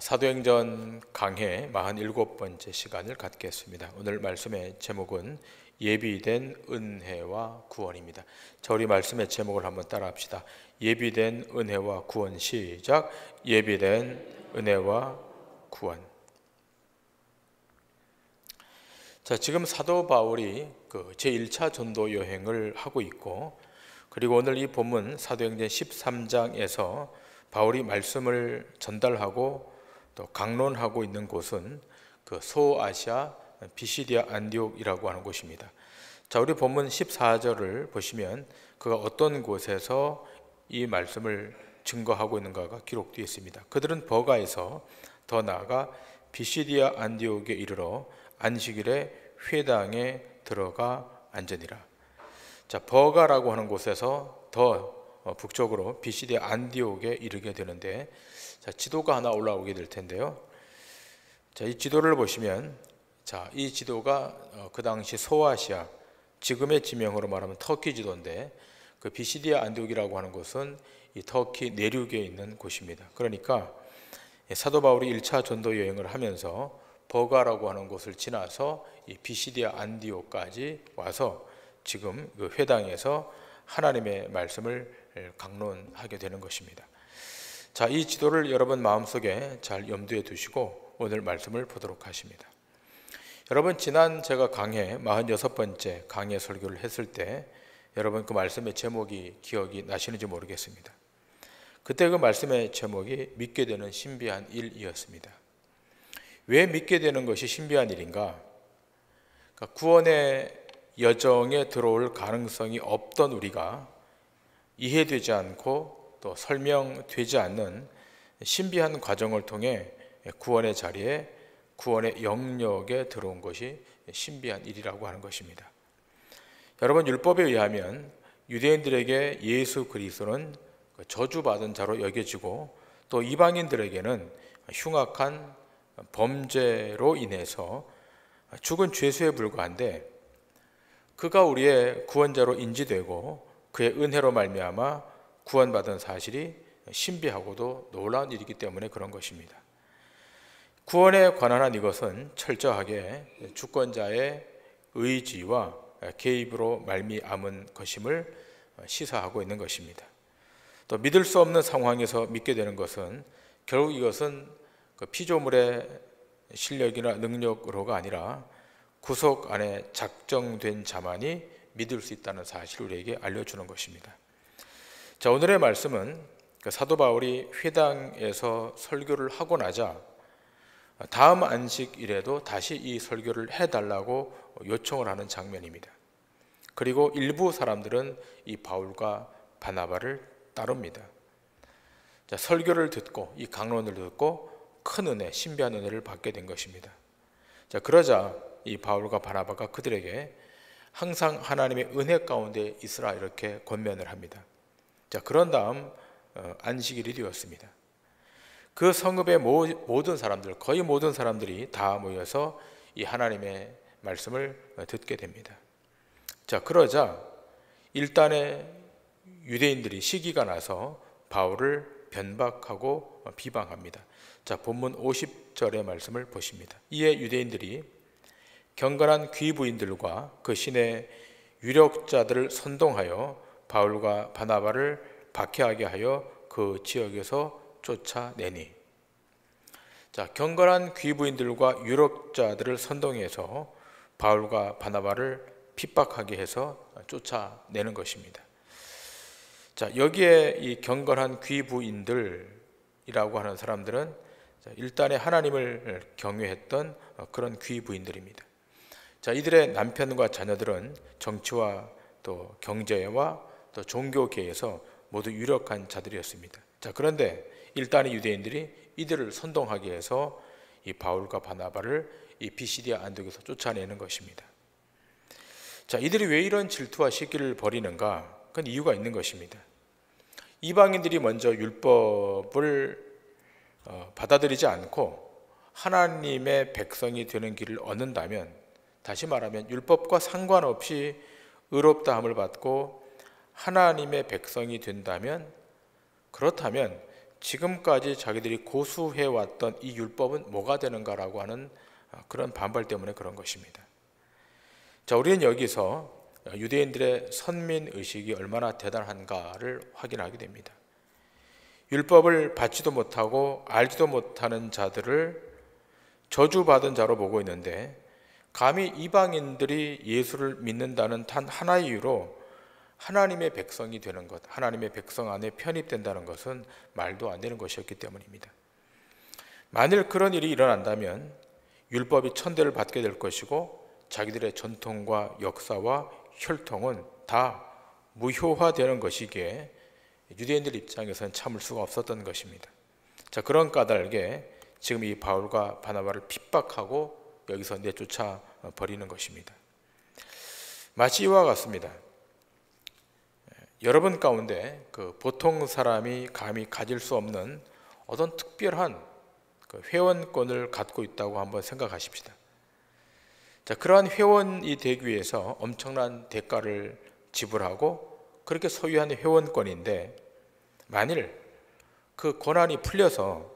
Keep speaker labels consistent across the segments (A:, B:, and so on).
A: 사도행전 강해 47번째 시간을 갖겠습니다. 오늘 말씀의 제목은 예비된 은혜와 구원입니다. 자, 우리 말씀의 제목을 한번 따라 합시다. 예비된 은혜와 구원. 시작. 예비된 은혜와 구원. 자, 지금 사도 바울이 제1차 전도 여행을 하고 있고, 그리고 오늘 이 본문 사도행전 13장에서 바울이 말씀을 전달하고 또 강론하고 있는 곳은 소아시아 비시디아 안디옥이라고 하는 곳입니다. 자, 우리 본문 14절을 보시면 그가 어떤 곳에서 이 말씀을 증거하고 있는가가 기록되어 있습니다. 그들은 버가에서 더 나아가 비시디아 안디옥에 이르러 안식일에 회당에 들어가 앉으니라. 자, 버가라고 하는 곳에서 더 북쪽으로 비시디아 안디옥에 이르게 되는데, 자, 지도가 하나 올라오게 될 텐데요. 자, 이 지도를 보시면, 자, 이 지도가 그 당시 소아시아, 지금의 지명으로 말하면 터키 지도인데, 그 비시디아 안디옥이라고 하는 곳은 이 터키 내륙에 있는 곳입니다. 그러니까 사도 바울이 1차 전도 여행을 하면서 버가라고 하는 곳을 지나서 이 비시디아 안디옥까지 와서 지금 그 회당에서 하나님의 말씀을 강론하게 되는 것입니다. 자, 이 지도를 여러분 마음속에 잘 염두에 두시고 오늘 말씀을 보도록 하십니다. 여러분, 지난 제가 강해 46번째 강해 설교를 했을 때 여러분 그 말씀의 제목이 기억이 나시는지 모르겠습니다. 그때 그 말씀의 제목이 믿게 되는 신비한 일이었습니다. 왜 믿게 되는 것이 신비한 일인가? 그러니까 구원의 여정에 들어올 가능성이 없던 우리가 이해되지 않고 또 설명되지 않는 신비한 과정을 통해 구원의 자리에, 구원의 영역에 들어온 것이 신비한 일이라고 하는 것입니다. 여러분, 율법에 의하면 유대인들에게 예수 그리스도는 저주받은 자로 여겨지고 또 이방인들에게는 흉악한 범죄로 인해서 죽은 죄수에 불과한데, 그가 우리의 구원자로 인지되고 그의 은혜로 말미암아 구원받은 사실이 신비하고도 놀라운 일이기 때문에 그런 것입니다. 구원에 관한 한 이것은 철저하게 주권자의 의지와 개입으로 말미암은 것임을 시사하고 있는 것입니다. 또 믿을 수 없는 상황에서 믿게 되는 것은 결국 이것은 그 피조물의 실력이나 능력으로가 아니라 구속 안에 작정된 자만이 믿을 수 있다는 사실을 우리에게 알려주는 것입니다. 자, 오늘의 말씀은 사도 바울이 회당에서 설교를 하고 나자 다음 안식일에도 다시 이 설교를 해달라고 요청을 하는 장면입니다. 그리고 일부 사람들은 이 바울과 바나바를 따릅니다. 자, 설교를 듣고 이 강론을 듣고 큰 은혜, 신비한 은혜를 받게 된 것입니다. 자, 그러자 이 바울과 바나바가 그들에게 항상 하나님의 은혜 가운데 있으라 이렇게 권면을 합니다. 자, 그런 다음 안식일이 되었습니다. 그 성읍의 모든 사람들, 거의 모든 사람들이 다 모여서 이 하나님의 말씀을 듣게 됩니다. 자, 그러자 일단의 유대인들이 시기가 나서 바울을 변박하고 비방합니다. 자, 본문 50절의 말씀을 보십니다. 이에 유대인들이 경건한 귀부인들과 그 신의 유력자들을 선동하여 바울과 바나바를 박해하게 하여 그 지역에서 쫓아내니. 자, 경건한 귀부인들과 유력자들을 선동해서 바울과 바나바를 핍박하게 해서 쫓아내는 것입니다. 자, 여기에 이 경건한 귀부인들이라고 하는 사람들은 일단에 하나님을 경외했던 그런 귀부인들입니다. 자, 이들의 남편과 자녀들은 정치와 또 경제와 또 종교계에서 모두 유력한 자들이었습니다. 자, 그런데 일단의 유대인들이 이들을 선동하게 해서 이 바울과 바나바를 이 비시디아 안디옥에서 쫓아내는 것입니다. 자, 이들이 왜 이런 질투와 시기를 벌이는가? 그건 이유가 있는 것입니다. 이방인들이 먼저 율법을 받아들이지 않고 하나님의 백성이 되는 길을 얻는다면, 다시 말하면 율법과 상관없이 의롭다함을 받고 하나님의 백성이 된다면, 그렇다면 지금까지 자기들이 고수해왔던 이 율법은 뭐가 되는가라고 하는 그런 반발 때문에 그런 것입니다. 자, 우리는 여기서 유대인들의 선민의식이 얼마나 대단한가를 확인하게 됩니다. 율법을 받지도 못하고 알지도 못하는 자들을 저주받은 자로 보고 있는데, 감히 이방인들이 예수를 믿는다는 단 하나의 이유로 하나님의 백성이 되는 것, 하나님의 백성 안에 편입된다는 것은 말도 안 되는 것이었기 때문입니다. 만일 그런 일이 일어난다면 율법이 천대를 받게 될 것이고 자기들의 전통과 역사와 혈통은 다 무효화되는 것이기에 유대인들 입장에서는 참을 수가 없었던 것입니다. 자, 그런 까닭에 지금 이 바울과 바나바를 핍박하고 여기서 내쫓아 버리는 것입니다. 마치 이와 같습니다. 여러분 가운데 보통 사람이 감히 가질 수 없는 어떤 특별한 회원권을 갖고 있다고 한번 생각하십시다. 자, 그러한 회원이 되기 위해서 엄청난 대가를 지불하고 그렇게 소유한 회원권인데, 만일 그 권한이 풀려서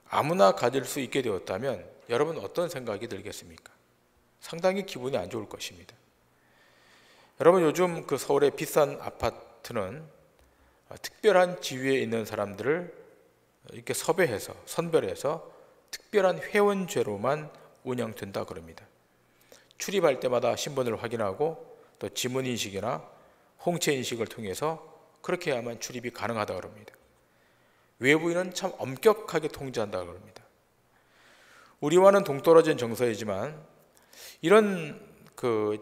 A: 아무나 가질 수 있게 되었다면 여러분 어떤 생각이 들겠습니까? 상당히 기분이 안 좋을 것입니다. 여러분, 요즘 서울의 비싼 아파트는 특별한 지위에 있는 사람들을 이렇게 섭외해서 선별해서 특별한 회원제로만 운영된다 그럽니다. 출입할 때마다 신분을 확인하고 또 지문인식이나 홍채인식을 통해서 그렇게 해야만 출입이 가능하다 그럽니다. 외부인은 참 엄격하게 통제한다 그럽니다. 우리와는 동떨어진 정서이지만 이런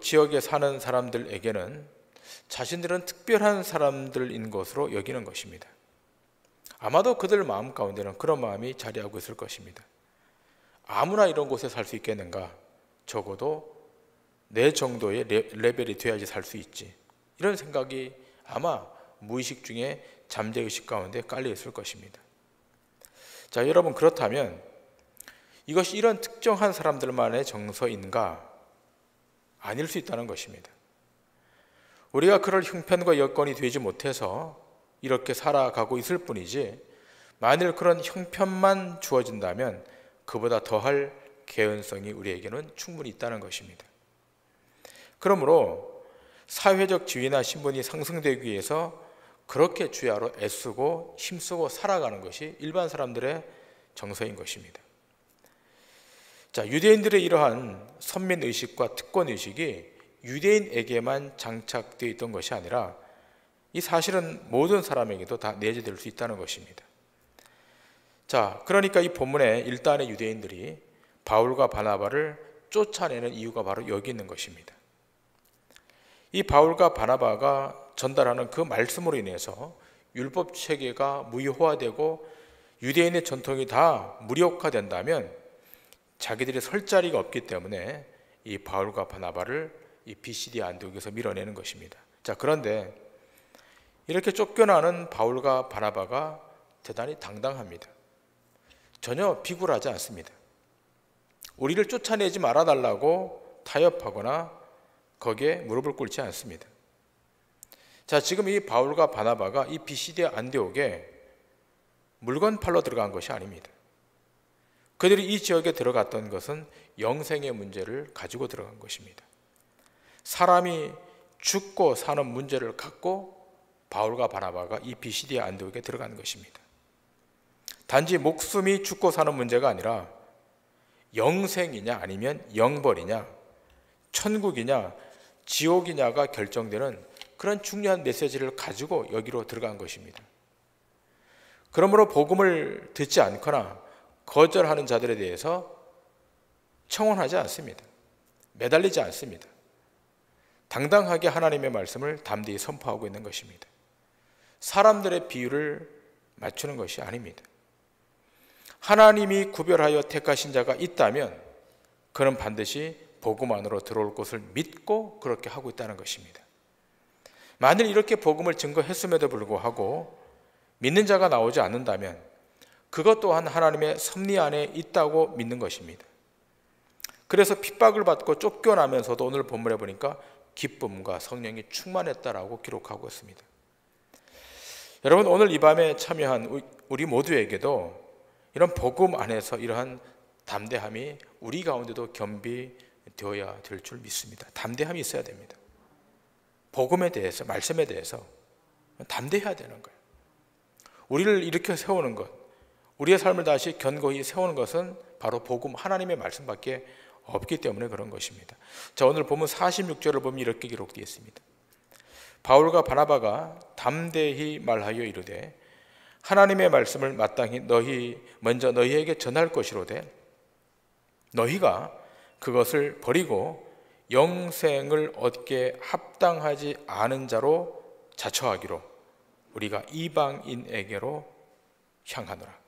A: 지역에 사는 사람들에게는 자신들은 특별한 사람들인 것으로 여기는 것입니다. 아마도 그들 마음 가운데는 그런 마음이 자리하고 있을 것입니다. 아무나 이런 곳에 살 수 있겠는가? 적어도 내 정도의 레벨이 돼야지 살 수 있지. 이런 생각이 아마 무의식 중에 잠재의식 가운데 깔려 있을 것입니다. 자, 여러분, 그렇다면 이것이 이런 특정한 사람들만의 정서인가? 아닐 수 있다는 것입니다. 우리가 그럴 형편과 여건이 되지 못해서 이렇게 살아가고 있을 뿐이지, 만일 그런 형편만 주어진다면 그보다 더할 개연성이 우리에게는 충분히 있다는 것입니다. 그러므로 사회적 지위나 신분이 상승되기 위해서 그렇게 주야로 애쓰고 힘쓰고 살아가는 것이 일반 사람들의 정서인 것입니다. 자, 유대인들의 이러한 선민의식과 특권의식이 유대인에게만 장착되어 있던 것이 아니라 이 사실은 모든 사람에게도 다 내재될 수 있다는 것입니다. 자, 그러니까 이 본문에 일단의 유대인들이 바울과 바나바를 쫓아내는 이유가 바로 여기 있는 것입니다. 이 바울과 바나바가 전달하는 그 말씀으로 인해서 율법 체계가 무효화되고 유대인의 전통이 다 무력화된다면 자기들이 설 자리가 없기 때문에 이 바울과 바나바를 이 비시디 안디옥에서 밀어내는 것입니다. 자, 그런데 이렇게 쫓겨나는 바울과 바나바가 대단히 당당합니다. 전혀 비굴하지 않습니다. 우리를 쫓아내지 말아달라고 타협하거나 거기에 무릎을 꿇지 않습니다. 자, 지금 이 바울과 바나바가 이 비시디 안디옥에 물건 팔러 들어간 것이 아닙니다. 그들이 이 지역에 들어갔던 것은 영생의 문제를 가지고 들어간 것입니다. 사람이 죽고 사는 문제를 갖고 바울과 바나바가 이 비시디 안디옥에 들어간 것입니다. 단지 목숨이 죽고 사는 문제가 아니라 영생이냐 아니면 영벌이냐, 천국이냐 지옥이냐가 결정되는 그런 중요한 메시지를 가지고 여기로 들어간 것입니다. 그러므로 복음을 듣지 않거나 거절하는 자들에 대해서 청원하지 않습니다. 매달리지 않습니다. 당당하게 하나님의 말씀을 담대히 선포하고 있는 것입니다. 사람들의 비유를 맞추는 것이 아닙니다. 하나님이 구별하여 택하신 자가 있다면 그는 반드시 복음 안으로 들어올 것을 믿고 그렇게 하고 있다는 것입니다. 만일 이렇게 복음을 증거했음에도 불구하고 믿는 자가 나오지 않는다면 그것 또한 하나님의 섭리 안에 있다고 믿는 것입니다. 그래서 핍박을 받고 쫓겨나면서도 오늘 본문에 보니까 기쁨과 성령이 충만했다라고 기록하고 있습니다. 여러분, 오늘 이 밤에 참여한 우리 모두에게도 이런 복음 안에서 이러한 담대함이 우리 가운데도 겸비되어야 될 줄 믿습니다. 담대함이 있어야 됩니다. 복음에 대해서, 말씀에 대해서 담대해야 되는 거예요. 우리를 일으켜 세우는 것, 우리의 삶을 다시 견고히 세우는 것은 바로 복음, 하나님의 말씀밖에 없기 때문에 그런 것입니다. 자, 오늘 보면 46절을 보면 이렇게 기록되어 있습니다. 바울과 바나바가 담대히 말하여 이르되 하나님의 말씀을 마땅히 먼저 너희에게 전할 것이로되 너희가 그것을 버리고 영생을 얻게 합당하지 않은 자로 자처하기로 우리가 이방인에게로 향하노라.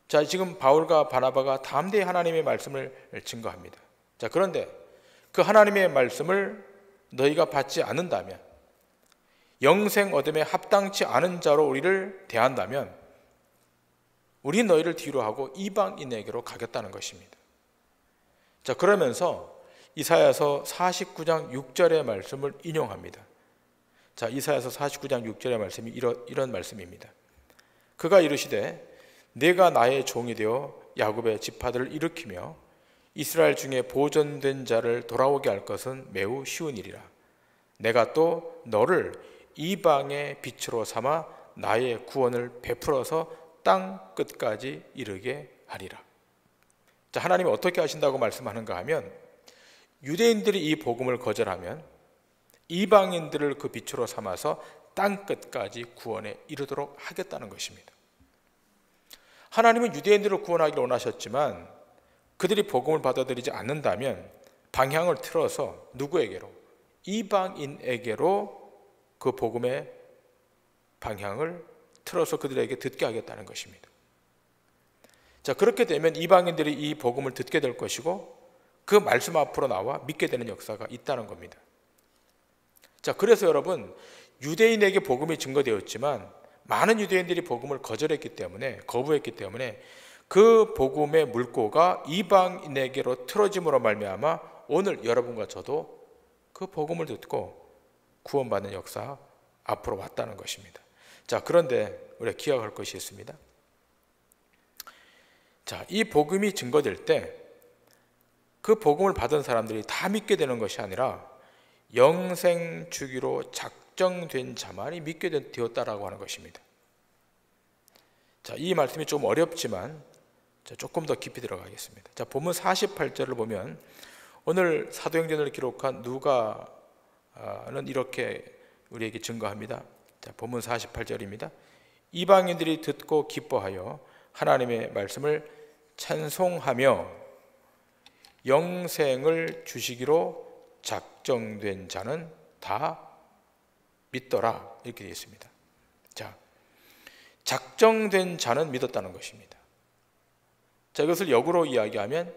A: 자, 지금 바울과 바나바가 담대히 하나님의 말씀을 증거합니다. 자, 그런데 그 하나님의 말씀을 너희가 받지 않는다면, 영생 얻음에 합당치 않은 자로 우리를 대한다면 우리 너희를 뒤로 하고 이방인에게로 가겠다는 것입니다. 자, 그러면서 이사야서 49장 6절의 말씀을 인용합니다. 자, 이사야서 49장 6절의 말씀이 이런 말씀입니다. 그가 이르시되 내가 나의 종이 되어 야곱의 지파들을 일으키며 이스라엘 중에 보존된 자를 돌아오게 할 것은 매우 쉬운 일이라. 내가 또 너를 이방의 빛으로 삼아 나의 구원을 베풀어서 땅 끝까지 이르게 하리라. 자, 하나님이 어떻게 하신다고 말씀하는가 하면 유대인들이 이 복음을 거절하면 이방인들을 그 빛으로 삼아서 땅 끝까지 구원에 이르도록 하겠다는 것입니다. 하나님은 유대인들을 구원하기를 원하셨지만 그들이 복음을 받아들이지 않는다면 방향을 틀어서 누구에게로? 이방인에게로 그 복음의 방향을 틀어서 그들에게 듣게 하겠다는 것입니다. 자, 그렇게 되면 이방인들이 이 복음을 듣게 될 것이고 그 말씀 앞으로 나와 믿게 되는 역사가 있다는 겁니다. 자, 그래서 여러분, 유대인에게 복음이 증거되었지만 많은 유대인들이 복음을 거부했기 때문에 그 복음의 물꼬가 이방인에게로 틀어짐으로 말미암아 오늘 여러분과 저도 그 복음을 듣고 구원받는 역사 앞으로 왔다는 것입니다. 자, 그런데 우리가 기억할 것이 있습니다. 자, 이 복음이 증거될 때 그 복음을 받은 사람들이 다 믿게 되는 것이 아니라 영생 주기로 작정된 자만이 믿게 되었다라고 하는 것입니다. 자, 이 말씀이 좀 어렵지만 조금 더 깊이 들어가겠습니다. 자, 본문 48절을 보면 오늘 사도행전을 기록한 누가는 이렇게 우리에게 증거합니다. 자, 본문 48절입니다. 이방인들이 듣고 기뻐하여 하나님의 말씀을 찬송하며 영생을 주시기로 작정된 자는 다 믿더라, 이렇게 되어 있습니다. 자, 작정된 자는 믿었다는 것입니다. 자, 이것을 역으로 이야기하면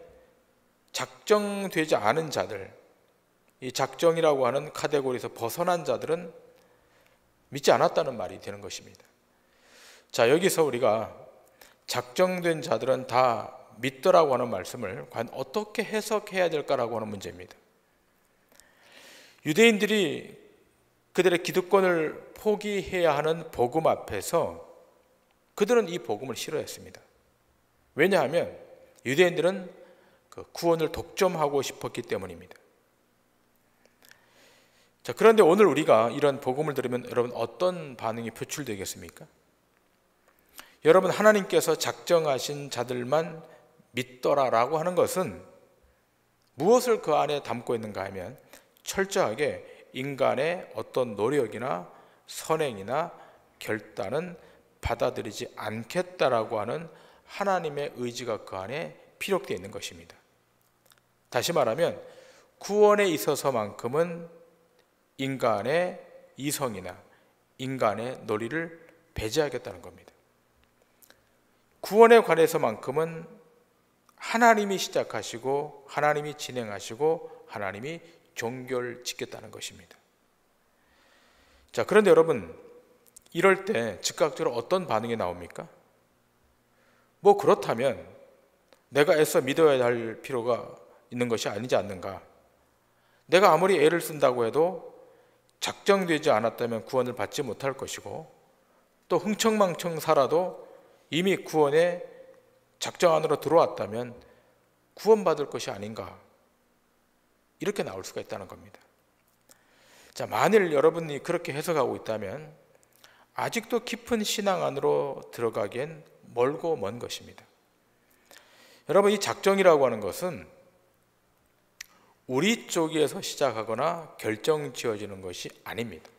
A: 작정되지 않은 자들, 이 작정이라고 하는 카테고리에서 벗어난 자들은 믿지 않았다는 말이 되는 것입니다. 자, 여기서 우리가 작정된 자들은 다 믿더라고 하는 말씀을 과연 어떻게 해석해야 될까라고 하는 문제입니다. 유대인들이 그들의 기득권을 포기해야 하는 복음 앞에서 그들은 이 복음을 싫어했습니다. 왜냐하면 유대인들은 그 구원을 독점하고 싶었기 때문입니다. 자, 그런데 오늘 우리가 이런 복음을 들으면 여러분 어떤 반응이 표출되겠습니까? 여러분, 하나님께서 작정하신 자들만 믿더라라고 하는 것은 무엇을 그 안에 담고 있는가 하면 철저하게 인간의 어떤 노력이나 선행이나 결단은 받아들이지 않겠다라고 하는 하나님의 의지가 그 안에 피력되어 있는 것입니다. 다시 말하면 구원에 있어서만큼은 인간의 이성이나 인간의 논리를 배제하겠다는 겁니다. 구원에 관해서만큼은 하나님이 시작하시고 하나님이 진행하시고 하나님이 종결짓겠다는 것입니다. 자, 그런데 여러분, 이럴 때 즉각적으로 어떤 반응이 나옵니까? 뭐 그렇다면 내가 애써 믿어야 할 필요가 있는 것이 아니지 않는가? 내가 아무리 애를 쓴다고 해도 작정되지 않았다면 구원을 받지 못할 것이고 또 흥청망청 살아도 이미 구원의 작정 안으로 들어왔다면 구원받을 것이 아닌가, 이렇게 나올 수가 있다는 겁니다. 자, 만일 여러분이 그렇게 해석하고 있다면 아직도 깊은 신앙 안으로 들어가기엔 멀고 먼 것입니다. 여러분, 이 작정이라고 하는 것은 우리 쪽에서 시작하거나 결정 지어지는 것이 아닙니다.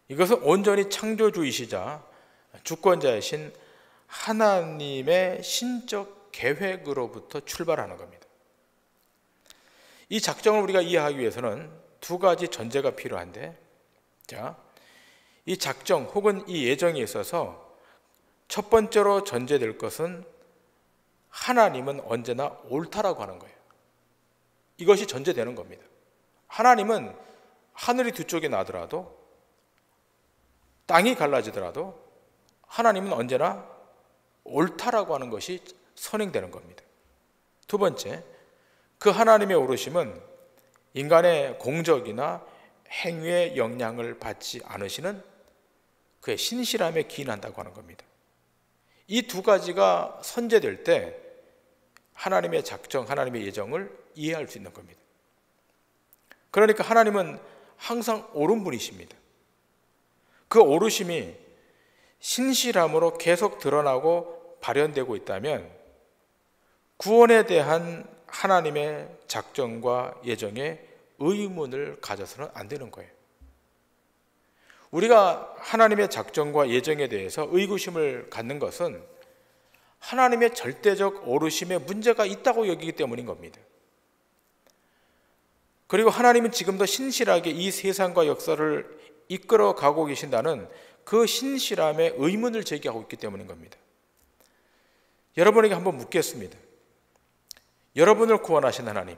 A: 이것은 온전히 창조주이시자 주권자이신 하나님의 신적 계획으로부터 출발하는 겁니다. 이 작정을 우리가 이해하기 위해서는 두 가지 전제가 필요한데, 자, 이 작정 혹은 이 예정에 있어서 첫 번째로 전제될 것은 하나님은 언제나 옳다라고 하는 거예요. 이것이 전제되는 겁니다. 하나님은 하늘이 두 쪽에 나더라도, 땅이 갈라지더라도 하나님은 언제나 옳다라고 하는 것이 선행되는 겁니다. 두 번째, 그 하나님의 옳으심은 인간의 공적이나 행위의 영향을 받지 않으시는 그의 신실함에 기인한다고 하는 겁니다. 이 두 가지가 선제될 때 하나님의 작정, 하나님의 예정을 이해할 수 있는 겁니다. 그러니까 하나님은 항상 옳은 분이십니다. 그 옳으심이 신실함으로 계속 드러나고 발현되고 있다면 구원에 대한 하나님의 작정과 예정에 의문을 가져서는 안 되는 거예요. 우리가 하나님의 작정과 예정에 대해서 의구심을 갖는 것은 하나님의 절대적 옳으심에 문제가 있다고 여기기 때문인 겁니다. 그리고 하나님은 지금도 신실하게 이 세상과 역사를 이끌어 가고 계신다는 그 신실함에 의문을 제기하고 있기 때문인 겁니다. 여러분에게 한번 묻겠습니다. 여러분을 구원하신 하나님,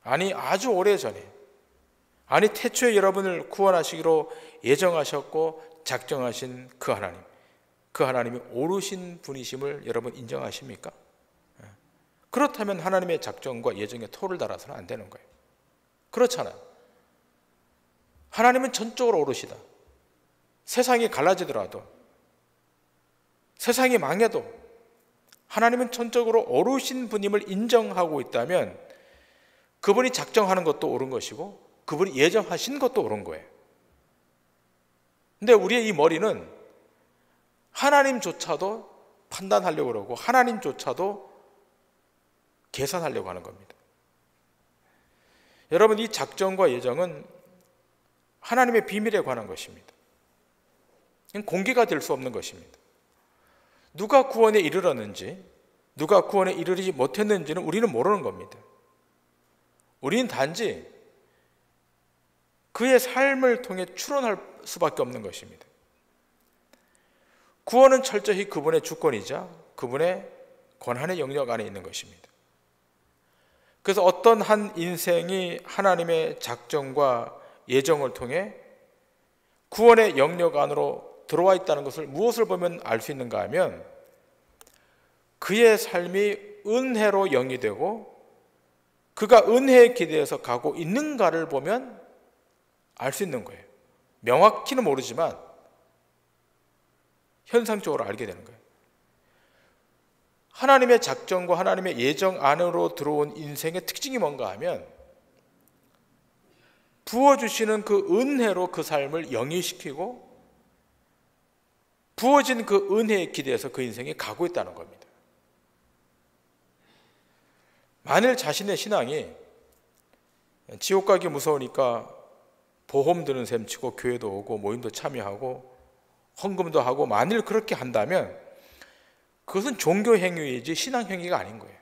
A: 아니 아주 오래전에, 아니 태초에 여러분을 구원하시기로 예정하셨고 작정하신 그 하나님, 그 하나님이 옳으신 분이심을 여러분 인정하십니까? 그렇다면 하나님의 작정과 예정에 토를 달아서는 안 되는 거예요. 그렇잖아요. 하나님은 전적으로 옳으시다. 세상이 갈라지더라도, 세상이 망해도 하나님은 전적으로 옳으신 분임을 인정하고 있다면 그분이 작정하는 것도 옳은 것이고 그분이 예정하신 것도 옳은 거예요. 근데 우리의 이 머리는 하나님조차도 판단하려고 그러고 하나님조차도 계산하려고 하는 겁니다. 여러분, 이 작정과 예정은 하나님의 비밀에 관한 것입니다. 공개가 될 수 없는 것입니다. 누가 구원에 이르렀는지, 누가 구원에 이르지 못했는지는 우리는 모르는 겁니다. 우리는 단지 그의 삶을 통해 추론할 수밖에 없는 것입니다. 구원은 철저히 그분의 주권이자 그분의 권한의 영역 안에 있는 것입니다. 그래서 어떤 한 인생이 하나님의 작정과 예정을 통해 구원의 영역 안으로 들어와 있다는 것을 무엇을 보면 알 수 있는가 하면 그의 삶이 은혜로 영위되고 그가 은혜에 기대해서 가고 있는가를 보면 알 수 있는 거예요. 명확히는 모르지만 현상적으로 알게 되는 거예요. 하나님의 작정과 하나님의 예정 안으로 들어온 인생의 특징이 뭔가 하면 부어주시는 그 은혜로 그 삶을 영위시키고 부어진 그 은혜에 기대해서 그 인생이 가고 있다는 겁니다. 만일 자신의 신앙이 지옥 가기 무서우니까 보험 드는 셈 치고 교회도 오고 모임도 참여하고 헌금도 하고 만일 그렇게 한다면 그것은 종교 행위이지 신앙 행위가 아닌 거예요.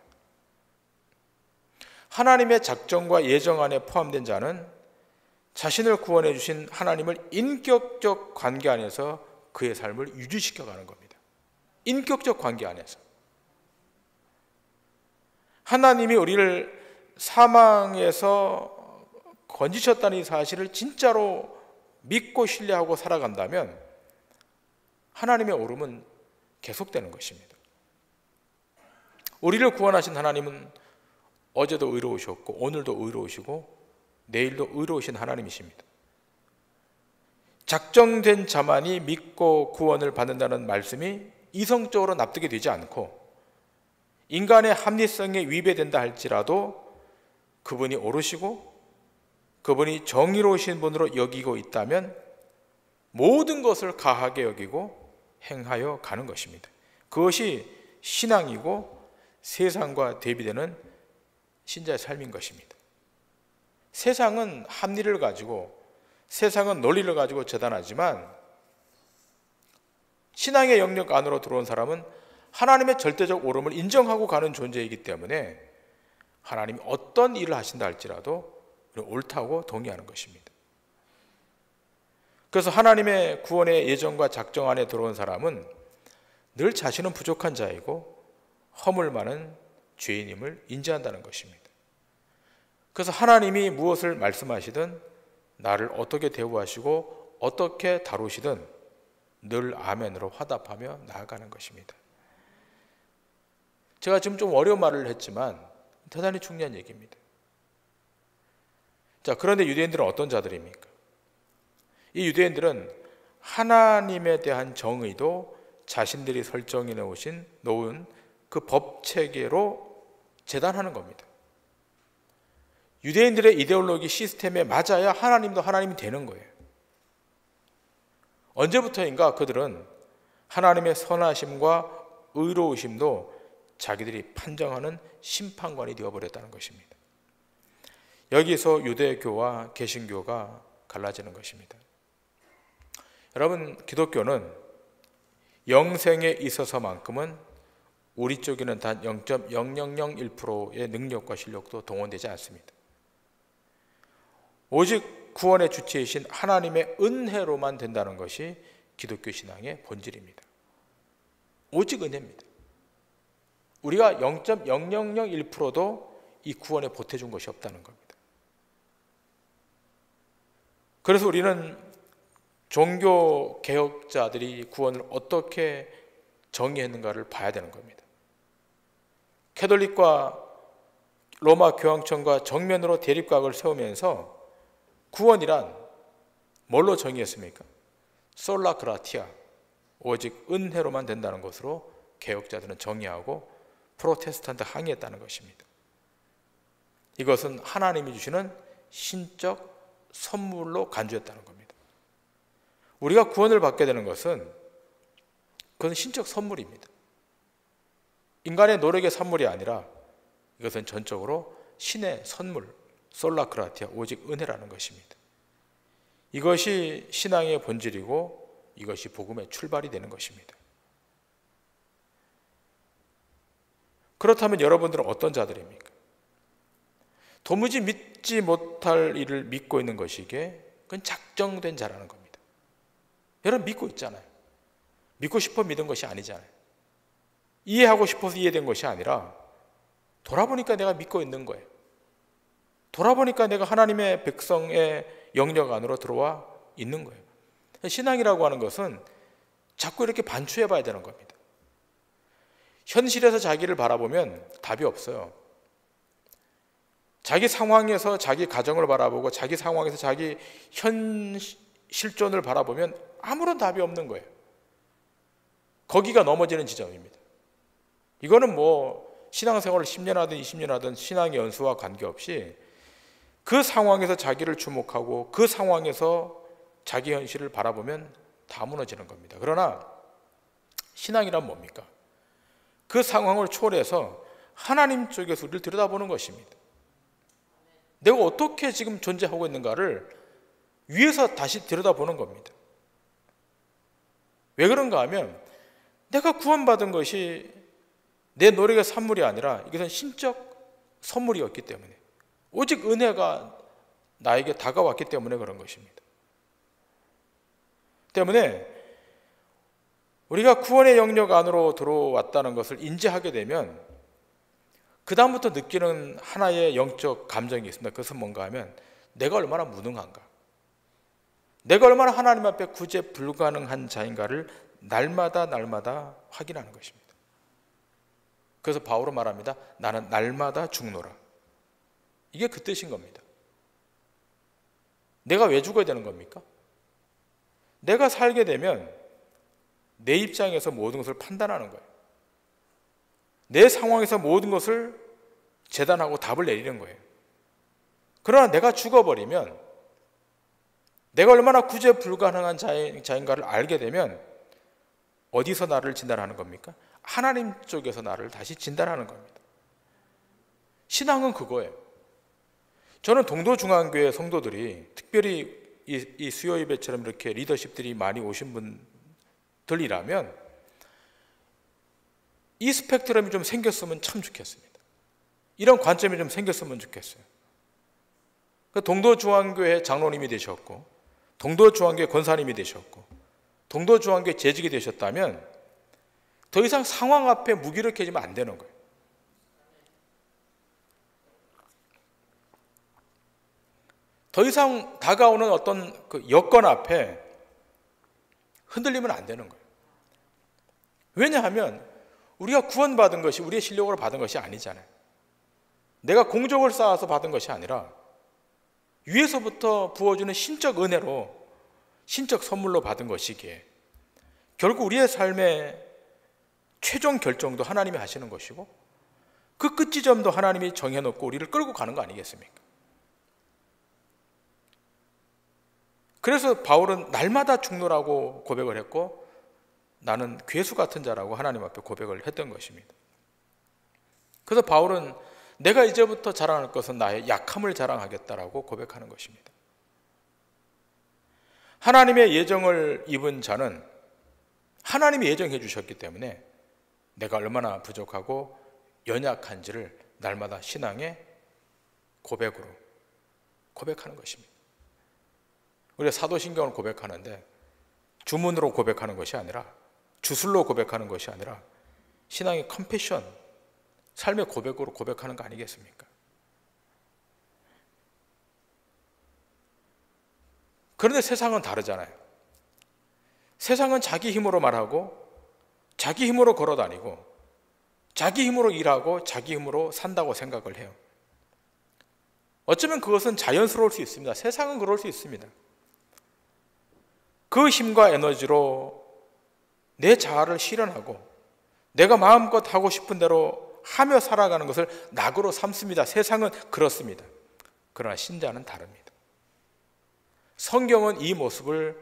A: 하나님의 작정과 예정 안에 포함된 자는 자신을 구원해 주신 하나님을 인격적 관계 안에서 그의 삶을 유지시켜 가는 겁니다. 인격적 관계 안에서. 하나님이 우리를 사망에서 건지셨다는 이 사실을 진짜로 믿고 신뢰하고 살아간다면 하나님의 옳음은 계속되는 것입니다. 우리를 구원하신 하나님은 어제도 의로우셨고 오늘도 의로우시고 내일도 의로우신 하나님이십니다. 작정된 자만이 믿고 구원을 받는다는 말씀이 이성적으로 납득이 되지 않고 인간의 합리성에 위배된다 할지라도 그분이 옳으시고 그분이 정의로우신 분으로 여기고 있다면 모든 것을 가하게 여기고 행하여 가는 것입니다. 그것이 신앙이고 세상과 대비되는 신자의 삶인 것입니다. 세상은 합리를 가지고 세상은 논리를 가지고 재단하지만 신앙의 영역 안으로 들어온 사람은 하나님의 절대적 옳음을 인정하고 가는 존재이기 때문에 하나님이 어떤 일을 하신다 할지라도 옳다고 동의하는 것입니다. 그래서 하나님의 구원의 예정과 작정 안에 들어온 사람은 늘 자신은 부족한 자이고 허물 많은 죄인임을 인지한다는 것입니다. 그래서 하나님이 무엇을 말씀하시든 나를 어떻게 대우하시고 어떻게 다루시든 늘 아멘으로 화답하며 나아가는 것입니다. 제가 지금 좀 어려운 말을 했지만 대단히 중요한 얘기입니다. 자, 그런데 유대인들은 어떤 자들입니까? 이 유대인들은 하나님에 대한 정의도 자신들이 설정해 놓은 그 법 체계로 재단하는 겁니다. 유대인들의 이데올로기 시스템에 맞아야 하나님도 하나님이 되는 거예요. 언제부터인가 그들은 하나님의 선하심과 의로우심도 자기들이 판정하는 심판관이 되어버렸다는 것입니다. 여기서 유대교와 개신교가 갈라지는 것입니다. 여러분, 기독교는 영생에 있어서만큼은 우리 쪽에는 단 0.0001%의 능력과 실력도 동원되지 않습니다. 오직 구원의 주체이신 하나님의 은혜로만 된다는 것이 기독교 신앙의 본질입니다. 오직 은혜입니다. 우리가 0.0001%도 이 구원에 보태준 것이 없다는 겁니다. 그래서 우리는 종교 개혁자들이 구원을 어떻게 정의했는가를 봐야 되는 겁니다. 캐톨릭과 로마 교황청과 정면으로 대립각을 세우면서 구원이란 뭘로 정의했습니까? 솔라 그라티아, 오직 은혜로만 된다는 것으로 개혁자들은 정의하고 프로테스탄트 항의했다는 것입니다. 이것은 하나님이 주시는 신적 선물로 간주했다는 겁니다. 우리가 구원을 받게 되는 것은 그것은 신적 선물입니다. 인간의 노력의 선물이 아니라 이것은 전적으로 신의 선물, 솔라 그라티아, 오직 은혜라는 것입니다. 이것이 신앙의 본질이고 이것이 복음의 출발이 되는 것입니다. 그렇다면 여러분들은 어떤 자들입니까? 도무지 믿지 못할 일을 믿고 있는 것이기에 그건 작정된 자라는 겁니다. 여러분 믿고 있잖아요. 믿고 싶어 믿은 것이 아니잖아요. 이해하고 싶어서 이해된 것이 아니라 돌아보니까 내가 믿고 있는 거예요. 돌아보니까 내가 하나님의 백성의 영역 안으로 들어와 있는 거예요. 신앙이라고 하는 것은 자꾸 이렇게 반추해 봐야 되는 겁니다. 현실에서 자기를 바라보면 답이 없어요. 자기 상황에서 자기 가정을 바라보고 자기 상황에서 자기 현 실존을 바라보면 아무런 답이 없는 거예요. 거기가 넘어지는 지점입니다. 이거는 신앙생활을 10년 하든 20년 하든 신앙의 연수와 관계없이 그 상황에서 자기를 주목하고 그 상황에서 자기 현실을 바라보면 다 무너지는 겁니다. 그러나 신앙이란 뭡니까? 그 상황을 초월해서 하나님 쪽에서 우리를 들여다보는 것입니다. 내가 어떻게 지금 존재하고 있는가를 위에서 다시 들여다보는 겁니다. 왜 그런가 하면 내가 구원받은 것이 내 노력의 산물이 아니라 이것은 신적 선물이었기 때문에 오직 은혜가 나에게 다가왔기 때문에 그런 것입니다. 때문에 우리가 구원의 영역 안으로 들어왔다는 것을 인지하게 되면 그 다음부터 느끼는 하나의 영적 감정이 있습니다. 그것은 뭔가 하면 내가 얼마나 무능한가, 내가 얼마나 하나님 앞에 구제 불가능한 자인가를 날마다 확인하는 것입니다. 그래서 바울은 말합니다. 나는 날마다 죽노라. 이게 그 뜻인 겁니다. 내가 왜 죽어야 되는 겁니까? 내가 살게 되면 내 입장에서 모든 것을 판단하는 거예요. 내 상황에서 모든 것을 재단하고 답을 내리는 거예요. 그러나 내가 죽어버리면, 내가 얼마나 구제 불가능한 자인가를 알게 되면 어디서 나를 진단하는 겁니까? 하나님 쪽에서 나를 다시 진단하는 겁니다. 신앙은 그거예요. 저는 동도중앙교회 성도들이, 특별히 이 수요 예배처럼 이렇게 리더십들이 많이 오신 분들이라면 이 스펙트럼이 좀 생겼으면 참 좋겠습니다. 이런 관점이 좀 생겼으면 좋겠어요. 동도중앙교회 장로님이 되셨고, 동도중앙교회 권사님이 되셨고, 동도중앙교회 재직이 되셨다면 더 이상 상황 앞에 무기력해지면 안 되는 거예요. 더 이상 다가오는 어떤 그 여건 앞에 흔들리면 안 되는 거예요. 왜냐하면 우리가 구원받은 것이 우리의 실력으로 받은 것이 아니잖아요. 내가 공적을 쌓아서 받은 것이 아니라 위에서부터 부어주는 신적 은혜로, 신적 선물로 받은 것이기에 결국 우리의 삶의 최종 결정도 하나님이 하시는 것이고 그 끝지점도 하나님이 정해놓고 우리를 끌고 가는 거 아니겠습니까? 그래서 바울은 날마다 죽노라고 고백을 했고 나는 괴수 같은 자라고 하나님 앞에 고백을 했던 것입니다. 그래서 바울은 내가 이제부터 자랑할 것은 나의 약함을 자랑하겠다라고 고백하는 것입니다. 하나님의 예정을 입은 자는 하나님이 예정해 주셨기 때문에 내가 얼마나 부족하고 연약한지를 날마다 신앙의 고백으로 고백하는 것입니다. 우리가 사도신경을 고백하는데 주문으로 고백하는 것이 아니라, 주술로 고백하는 것이 아니라 신앙의 컨페션, 삶의 고백으로 고백하는 거 아니겠습니까? 그런데 세상은 다르잖아요. 세상은 자기 힘으로 말하고 자기 힘으로 걸어다니고 자기 힘으로 일하고 자기 힘으로 산다고 생각을 해요. 어쩌면 그것은 자연스러울 수 있습니다. 세상은 그럴 수 있습니다. 그 힘과 에너지로 내 자아를 실현하고 내가 마음껏 하고 싶은 대로 하며 살아가는 것을 낙으로 삼습니다. 세상은 그렇습니다. 그러나 신자는 다릅니다. 성경은 이 모습을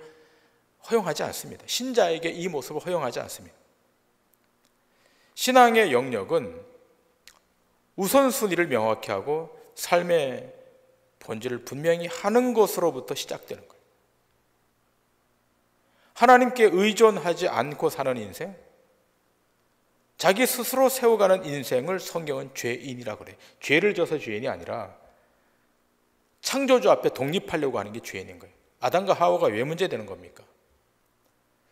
A: 허용하지 않습니다. 신자에게 이 모습을 허용하지 않습니다. 신앙의 영역은 우선순위를 명확히 하고 삶의 본질을 분명히 하는 것으로부터 시작되는 거예요. 하나님께 의존하지 않고 사는 인생, 자기 스스로 세워가는 인생을 성경은 죄인이라고 그래요. 죄를 져서 죄인이 아니라 창조주 앞에 독립하려고 하는 게 죄인인 거예요. 아담과 하와가 왜 문제되는 겁니까?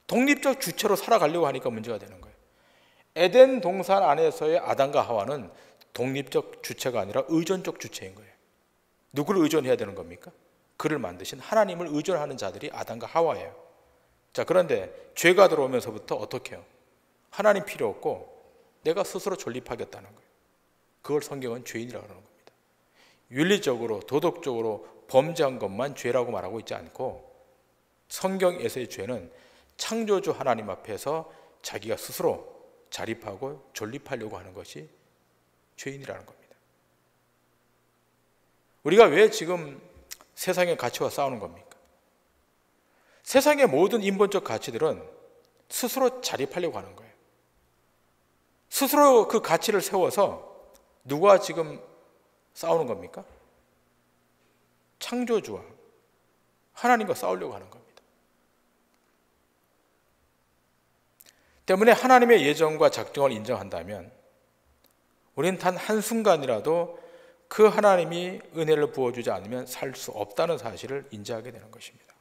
A: 독립적 주체로 살아가려고 하니까 문제가 되는 거예요. 에덴 동산 안에서의 아담과 하와는 독립적 주체가 아니라 의존적 주체인 거예요. 누구를 의존해야 되는 겁니까? 그를 만드신 하나님을 의존하는 자들이 아담과 하와예요. 자, 그런데 죄가 들어오면서부터 어떻게 해요? 하나님 필요 없고 내가 스스로 존립하겠다는 거예요. 그걸 성경은 죄인이라고 하는 겁니다. 윤리적으로, 도덕적으로 범죄한 것만 죄라고 말하고 있지 않고 성경에서의 죄는 창조주 하나님 앞에서 자기가 스스로 자립하고 존립하려고 하는 것이 죄인이라는 겁니다. 우리가 왜 지금 세상의 가치와 싸우는 겁니까? 세상의 모든 인본적 가치들은 스스로 자립하려고 하는 거예요. 스스로 그 가치를 세워서 누가 지금 싸우는 겁니까? 창조주와 하나님과 싸우려고 하는 겁니다. 때문에 하나님의 예정과 작정을 인정한다면 우리는 단 한순간이라도 그 하나님이 은혜를 부어주지 않으면 살 수 없다는 사실을 인지하게 되는 것입니다.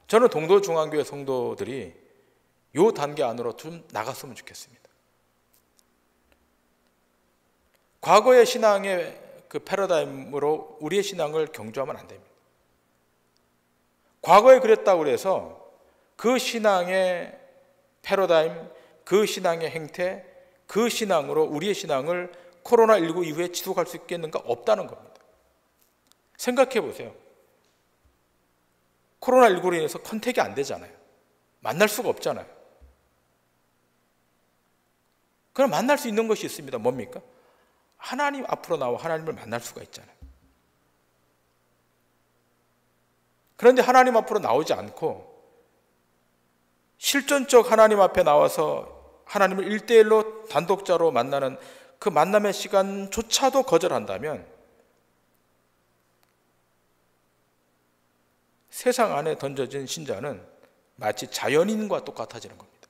A: 저는 동도중앙교회 성도들이 이 단계 안으로 좀 나갔으면 좋겠습니다. 과거의 신앙의 그 패러다임으로 우리의 신앙을 경주하면 안 됩니다. 과거에 그랬다고 해서 그 신앙의 패러다임, 그 신앙의 행태, 그 신앙으로 우리의 신앙을 코로나19 이후에 지속할 수 있겠는가? 없다는 겁니다. 생각해 보세요. 코로나19로 인해서 컨택이 안 되잖아요. 만날 수가 없잖아요. 그럼 만날 수 있는 것이 있습니다. 뭡니까? 하나님 앞으로 나와 하나님을 만날 수가 있잖아요. 그런데 하나님 앞으로 나오지 않고 실존적 하나님 앞에 나와서 하나님을 1대1로 단독자로 만나는 그 만남의 시간조차도 거절한다면 세상 안에 던져진 신자는 마치 자연인과 똑같아지는 겁니다.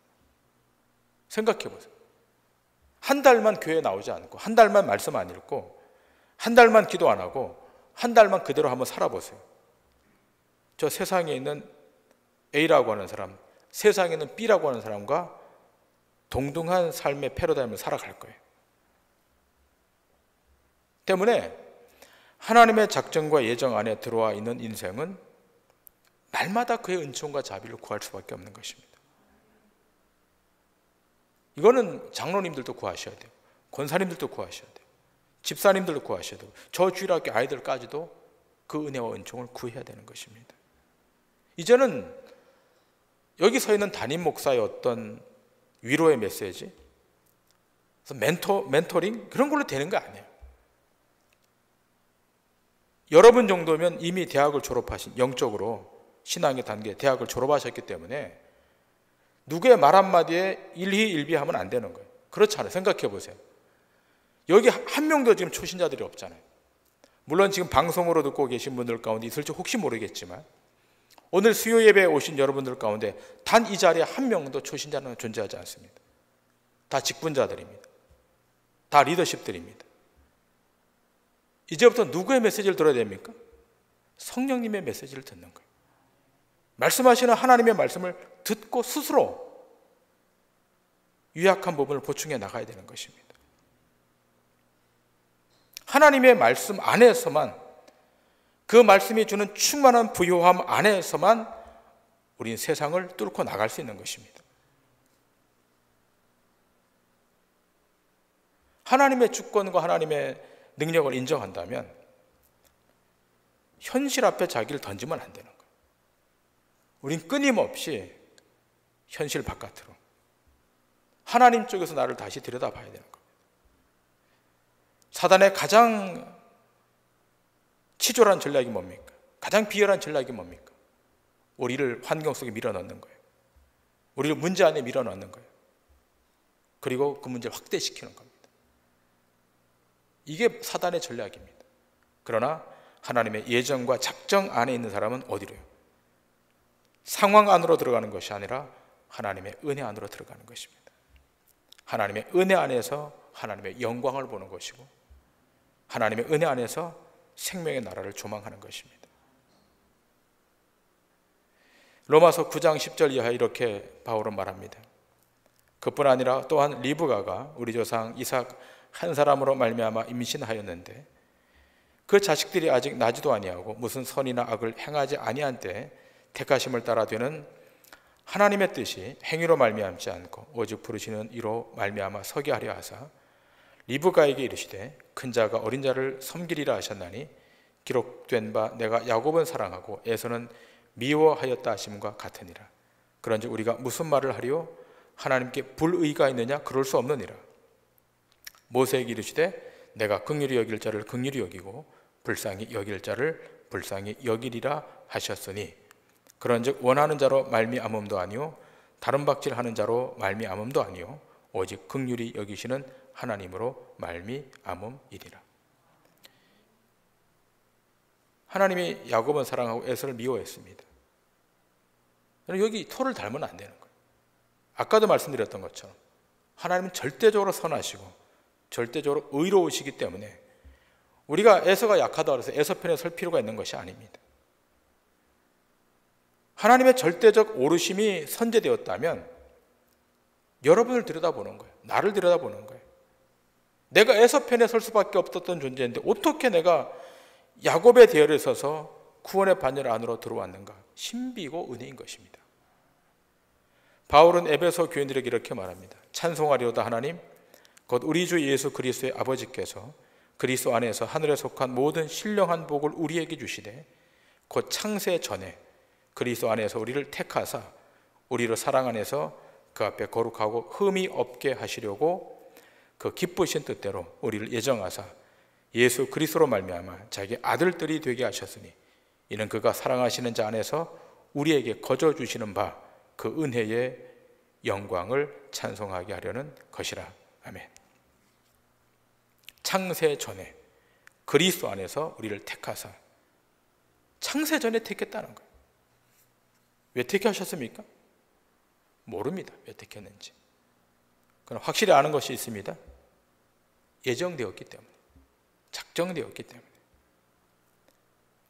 A: 생각해 보세요. 한 달만 교회에 나오지 않고, 한 달만 말씀 안 읽고, 한 달만 기도 안 하고, 한 달만 그대로 한번 살아보세요. 저 세상에 있는 A라고 하는 사람, 세상에 있는 B라고 하는 사람과 동등한 삶의 패러다임을 살아갈 거예요. 때문에 하나님의 작정과 예정 안에 들어와 있는 인생은 날마다 그의 은총과 자비를 구할 수밖에 없는 것입니다. 이거는 장로님들도 구하셔야 돼요. 권사님들도 구하셔야 돼요. 집사님들도 구하셔야 되고 저 주일학교 아이들까지도 그 은혜와 은총을 구해야 되는 것입니다. 이제는 여기 서 있는 담임 목사의 어떤 위로의 메시지, 멘토링 그런 걸로 되는 거 아니에요. 여러분 정도면 이미 대학을 졸업하신, 영적으로 신앙의 단계 대학을 졸업하셨기 때문에 누구의 말 한마디에 일희일비하면 안 되는 거예요. 그렇잖아요. 생각해 보세요. 여기 한 명도 지금 초신자들이 없잖아요. 물론 지금 방송으로 듣고 계신 분들 가운데 있을지 혹시 모르겠지만 오늘 수요 예배에 오신 여러분들 가운데 단 이 자리에 한 명도 초신자는 존재하지 않습니다. 다 직분자들입니다. 다 리더십들입니다. 이제부터 누구의 메시지를 들어야 됩니까? 성령님의 메시지를 듣는 거예요. 말씀하시는 하나님의 말씀을 듣고 스스로 유약한 부분을 보충해 나가야 되는 것입니다. 하나님의 말씀 안에서만, 그 말씀이 주는 충만한 부요함 안에서만 우리는 세상을 뚫고 나갈 수 있는 것입니다. 하나님의 주권과 하나님의 능력을 인정한다면 현실 앞에 자기를 던지면 안 되는 거예요. 우린 끊임없이 현실 바깥으로 하나님 쪽에서 나를 다시 들여다봐야 되는 겁니다. 사단의 가장 치졸한 전략이 뭡니까? 가장 비열한 전략이 뭡니까? 우리를 환경 속에 밀어넣는 거예요. 우리를 문제 안에 밀어넣는 거예요. 그리고 그 문제를 확대시키는 겁니다. 이게 사단의 전략입니다. 그러나 하나님의 예정과 작정 안에 있는 사람은 어디로요? 상황 안으로 들어가는 것이 아니라 하나님의 은혜 안으로 들어가는 것입니다. 하나님의 은혜 안에서 하나님의 영광을 보는 것이고 하나님의 은혜 안에서 생명의 나라를 조망하는 것입니다. 로마서 9장 10절 이하 이렇게 바울은 말합니다. 그뿐 아니라 또한 리브가가 우리 조상 이삭 한 사람으로 말미암아 임신하였는데 그 자식들이 아직 나지도 아니하고 무슨 선이나 악을 행하지 아니한 때 택하심을 따라 되는 하나님의 뜻이 행위로 말미암지 않고 오직 부르시는 이로 말미암아 서게 하려 하사 리브가에게 이르시되 큰 자가 어린 자를 섬기리라 하셨나니 기록된 바 내가 야곱은 사랑하고 에서는 미워하였다 하심과 같으니라. 그런즉 우리가 무슨 말을 하리요? 하나님께 불의가 있느냐? 그럴 수 없느니라. 모세에게 이르시되 내가 긍휼히 여길 자를 긍휼히 여기고 불쌍히 여길 자를 불쌍히 여기리라 하셨으니 그런즉 원하는 자로 말미암음도 아니요 다른 박질하는 자로 말미암음도 아니요 오직 긍휼히 여기시는 하나님으로 말미암음이리라. 하나님이 야곱은 사랑하고 에서를 미워했습니다. 여기 토를 달면 안 되는 거예요. 아까도 말씀드렸던 것처럼 하나님은 절대적으로 선하시고 절대적으로 의로우시기 때문에 우리가 에서가 약하다고 해서 에서 편에 설 필요가 있는 것이 아닙니다. 하나님의 절대적 오르심이 선제되었다면 여러분을 들여다보는 거예요. 나를 들여다보는 거예요. 내가 에서 편에 설 수밖에 없었던 존재인데 어떻게 내가 야곱의 대열에 서서 구원의 반열 안으로 들어왔는가? 신비고 은혜인 것입니다. 바울은 에베소 교인들에게 이렇게 말합니다. 찬송하리로다 하나님 곧 우리 주 예수 그리스도의 아버지께서 그리스도 안에서 하늘에 속한 모든 신령한 복을 우리에게 주시되 곧 창세 전에 그리스도 안에서 우리를 택하사 우리로 사랑 안에서 그 앞에 거룩하고 흠이 없게 하시려고 그 기쁘신 뜻대로 우리를 예정하사 예수 그리스도로 말미암아 자기 아들들이 되게 하셨으니 이는 그가 사랑하시는 자 안에서 우리에게 거저 주시는 바 그 은혜의 영광을 찬송하게 하려는 것이라. 아멘. 창세 전에 그리스도 안에서 우리를 택하사, 창세 전에 택했다는 거예요. 왜 택하셨습니까? 모릅니다. 왜 택했는지. 그러나 확실히 아는 것이 있습니다. 예정되었기 때문에, 작정되었기 때문에.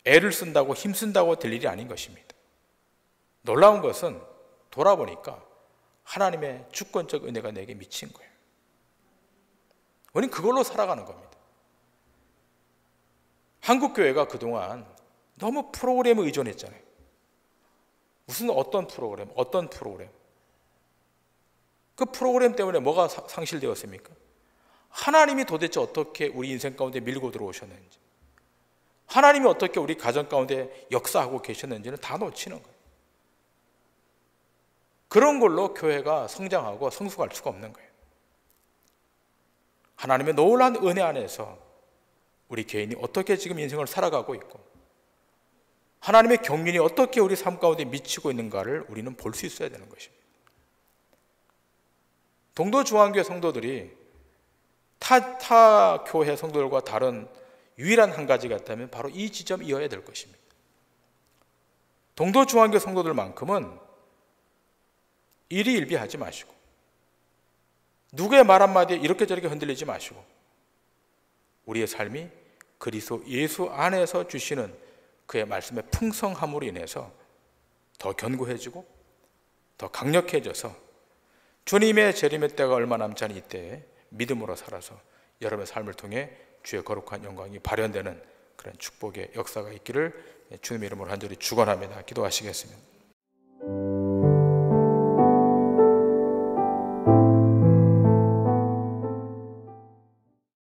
A: 애를 쓴다고 힘쓴다고 될 일이 아닌 것입니다. 놀라운 것은 돌아보니까 하나님의 주권적 은혜가 내게 미친 거예요. 우리는 그걸로 살아가는 겁니다. 한국교회가 그동안 너무 프로그램에 의존했잖아요. 무슨 어떤 프로그램. 그 프로그램 때문에 뭐가 상실되었습니까? 하나님이 도대체 어떻게 우리 인생 가운데 밀고 들어오셨는지, 하나님이 어떻게 우리 가정 가운데 역사하고 계셨는지는 다 놓치는 거예요. 그런 걸로 교회가 성장하고 성숙할 수가 없는 거예요. 하나님의 놀라운 은혜 안에서 우리 개인이 어떻게 지금 인생을 살아가고 있고 하나님의 경륜이 어떻게 우리 삶 가운데 미치고 있는가를 우리는 볼 수 있어야 되는 것입니다. 동도중앙교회 성도들이 타 교회 성도들과 다른 유일한 한 가지가 있다면 바로 이 지점이어야 될 것입니다. 동도중앙교회 성도들만큼은 일희일비하지 마시고 누구의 말 한마디에 이렇게 저렇게 흔들리지 마시고 우리의 삶이 그리스도 예수 안에서 주시는 그의 말씀의 풍성함으로 인해서 더 견고해지고 더 강력해져서 주님의 재림의 때가 얼마 남지 않은 이때에 믿음으로 살아서 여러분의 삶을 통해 주의 거룩한 영광이 발현되는 그런 축복의 역사가 있기를 주님의 이름으로 간절히 축원합니다. 기도하시겠습니다.